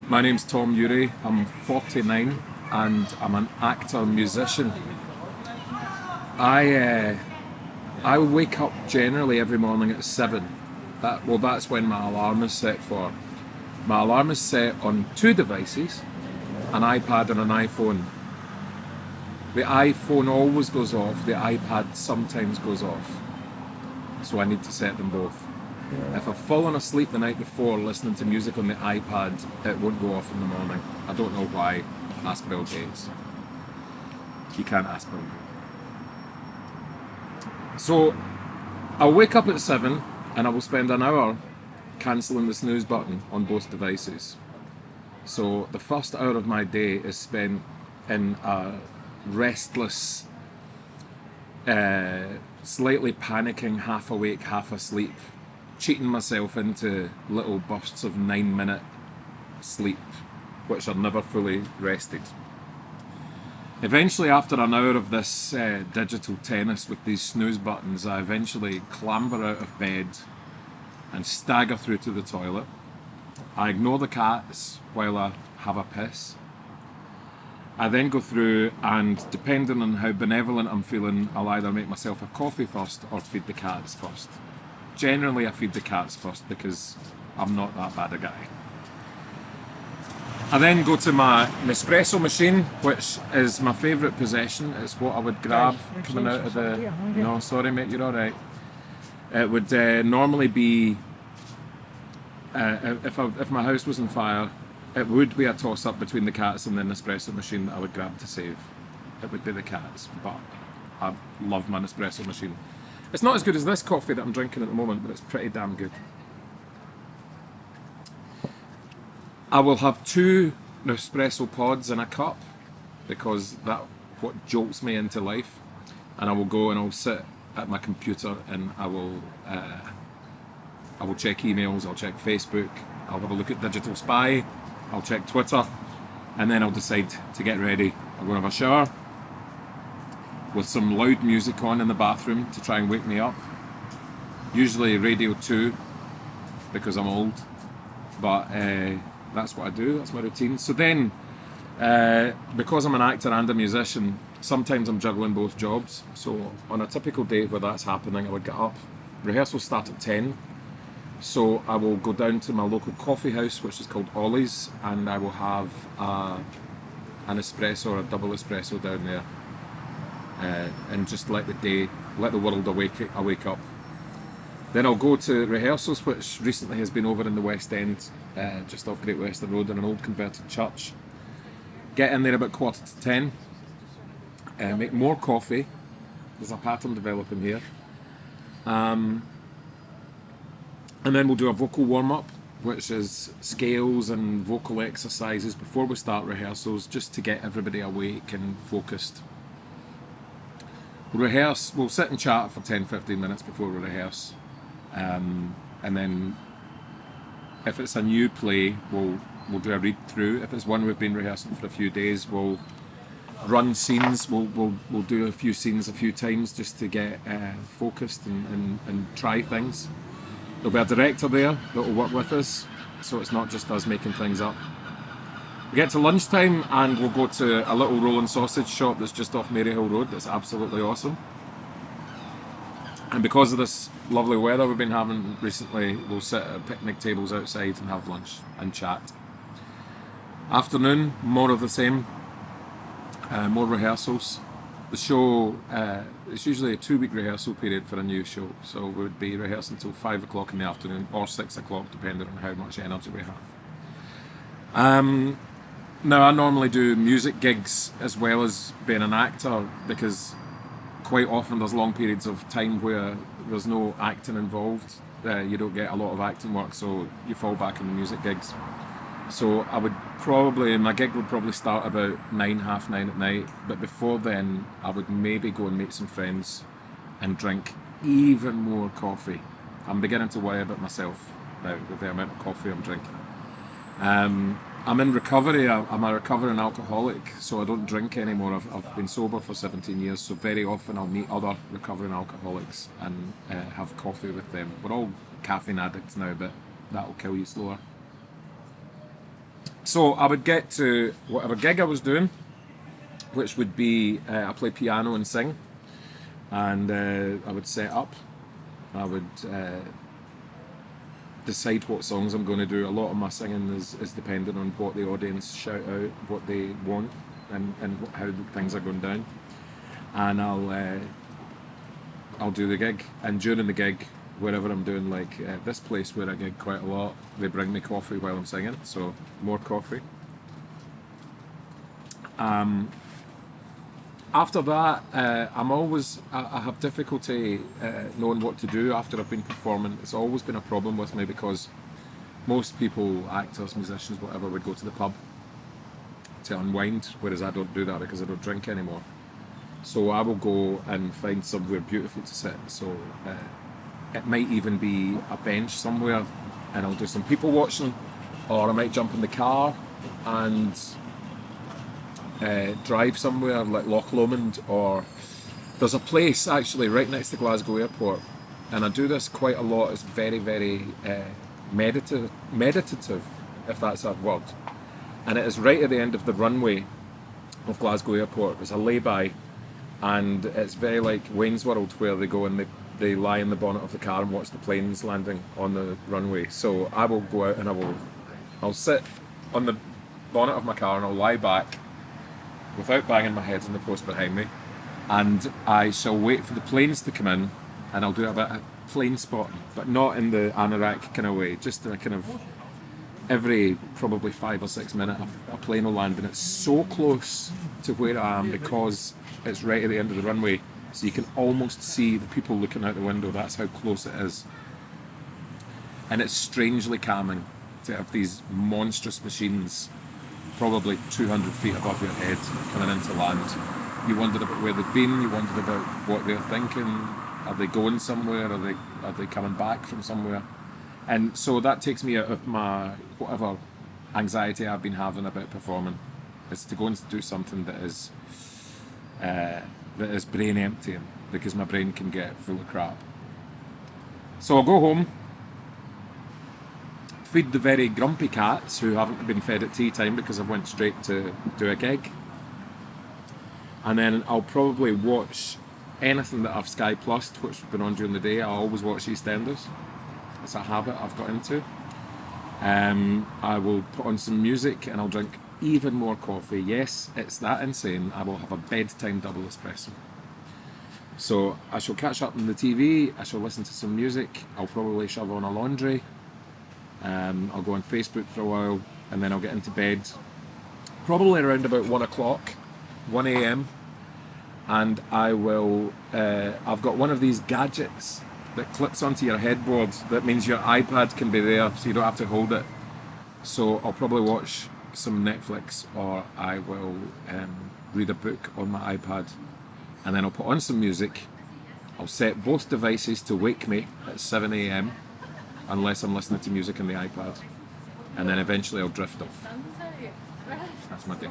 My name's Tom Urie. I'm 49 and I'm an actor musician. I I wake up generally every morning at 7. That's when my alarm is set for. My alarm is set on two devices, an iPad and an iPhone. The iPhone always goes off, the iPad sometimes goes off. So I need to set them both. If I've fallen asleep the night before listening to music on the iPad, it won't go off in the morning. I don't know why. Ask Bill Gates. You can't ask Bill Gates. So I'll wake up at 7 and I will spend an hour cancelling the snooze button on both devices. So the first hour of my day is spent in a restless, slightly panicking, half awake, half asleep, cheating myself into little bursts of 9-minute sleep, which are never fully rested. Eventually, after an hour of this digital tennis with these snooze buttons, I eventually clamber out of bed and stagger through to the toilet. I ignore the cats while I have a piss. I then go through and, depending on how benevolent I'm feeling, I'll either make myself a coffee first or feed the cats first. Generally, I feed the cats first because I'm not that bad a guy. I then go to my Nespresso machine, which is my favourite possession. It's what I would grab coming out of the... No, sorry mate, you're alright. It would normally be... If my house was on fire, it would be a toss-up between the cats and the Nespresso machine that I would grab to save. It would be the cats, but I love my Nespresso machine. It's not as good as this coffee that I'm drinking at the moment, but it's pretty damn good. I will have 2 Nespresso pods in a cup because that's what jolts me into life. And I will go and I'll sit at my computer and I will check emails, I'll check Facebook, I'll have a look at Digital Spy, I'll check Twitter, and then I'll decide to get ready. I'll go and have a shower with some loud music on in the bathroom to try and wake me up. Usually Radio 2 because I'm old, but that's what I do, that's my routine. So then, because I'm an actor and a musician, sometimes I'm juggling both jobs. So on a typical day where that's happening, I would get up, rehearsals start at 10, so I will go down to my local coffee house, which is called Ollie's, and I will have an espresso or a double espresso down there, and just let the world awake up. Then I'll go to rehearsals, which recently has been over in the West End, just off Great Western Road in an old converted church. Get in there about 9:45, make more coffee. There's a pattern developing here. And then we'll do a vocal warm-up, which is scales and vocal exercises before we start rehearsals, just to get everybody awake and focused. We'll sit and chat for 10-15 minutes before we rehearse. And then if it's a new play, we'll do a read through. If it's one we've been rehearsing for a few days, we'll run scenes. We'll do a few scenes a few times just to get focused and try things. There'll be a director there that will work with us, so it's not just us making things up. We get to lunchtime and we'll go to a little rolling sausage shop that's just off Maryhill Road that's absolutely awesome. And because of this lovely weather we've been having recently, we'll sit at picnic tables outside and have lunch and chat. Afternoon, more of the same, more rehearsals. The show, it's usually a 2-week rehearsal period for a new show, so we would be rehearsing until 5 o'clock in the afternoon or 6 o'clock depending on how much energy we have. Now I normally do music gigs as well as being an actor because quite often there's long periods of time where there's no acting involved. You don't get a lot of acting work, so you fall back on the music gigs. So my gig would probably start about 9:30 at night, but before then I would maybe go and meet some friends and drink even more coffee. I'm beginning to worry about myself now with the amount of coffee I'm drinking. I'm in recovery. I'm a recovering alcoholic, so I don't drink anymore. I've been sober for 17 years, so very often I'll meet other recovering alcoholics and have coffee with them. We're all caffeine addicts now, but that'll kill you slower. So I would get to whatever gig I was doing, which would be I play piano and sing, and I would set up. I would decide what songs I'm going to do. A lot of my singing is dependent on what the audience shout out, what they want, and how things are going down. And I'll do the gig, and during the gig, wherever I'm doing, like this place where I gig quite a lot, they bring me coffee while I'm singing, so more coffee. After that, I have difficulty knowing what to do after I've been performing. It's always been a problem with me because most people, actors, musicians, whatever, would go to the pub to unwind, whereas I don't do that because I don't drink anymore. So I will go and find somewhere beautiful to sit. So it might even be a bench somewhere, and I'll do some people watching, or I might jump in the car and drive somewhere like Loch Lomond, or there's a place actually right next to Glasgow Airport, and I do this quite a lot. It's very, very meditative, if that's a word, and it is right at the end of the runway of Glasgow Airport. There's a lay-by, and it's very like Wayne's World, where they go and they lie in the bonnet of the car and watch the planes landing on the runway. So I will go out and I'll sit on the bonnet of my car and I'll lie back without banging my head on the post behind me, and I shall wait for the planes to come in, and I'll do a bit of plane spotting, but not in the anorak kind of way, just in a kind of every probably 5 or 6 minutes a plane will land, and it's so close to where I am because it's right at the end of the runway, so you can almost see the people looking out the window. That's how close it is, and it's strangely calming to have these monstrous machines probably 200 feet above your head coming into land. You wondered about where they've been, you wondered about what they're thinking, are they going somewhere, are they coming back from somewhere? And so that takes me out of my whatever anxiety I've been having about performing. It's to go and do something that is brain emptying, because my brain can get full of crap. So I'll go home, feed the very grumpy cats who haven't been fed at tea time because I've went straight to do a gig, and then I'll probably watch anything that I've Sky Plussed, which has been on during the day. I always watch EastEnders. It's a habit I've got into. I will put on some music and I'll drink even more coffee. Yes, it's that insane. I will have a bedtime double espresso. So I shall catch up on the TV, I shall listen to some music, I'll probably shove on a laundry, I'll go on Facebook for a while, and then I'll get into bed probably around about 1 o'clock, 1 a.m. and I will, I've got one of these gadgets that clips onto your headboard that means your iPad can be there so you don't have to hold it. So I'll probably watch some Netflix, or I will read a book on my iPad, and then I'll put on some music. I'll set both devices to wake me at 7 a.m. unless I'm listening to music on the iPad, and then eventually I'll drift off. That's my day.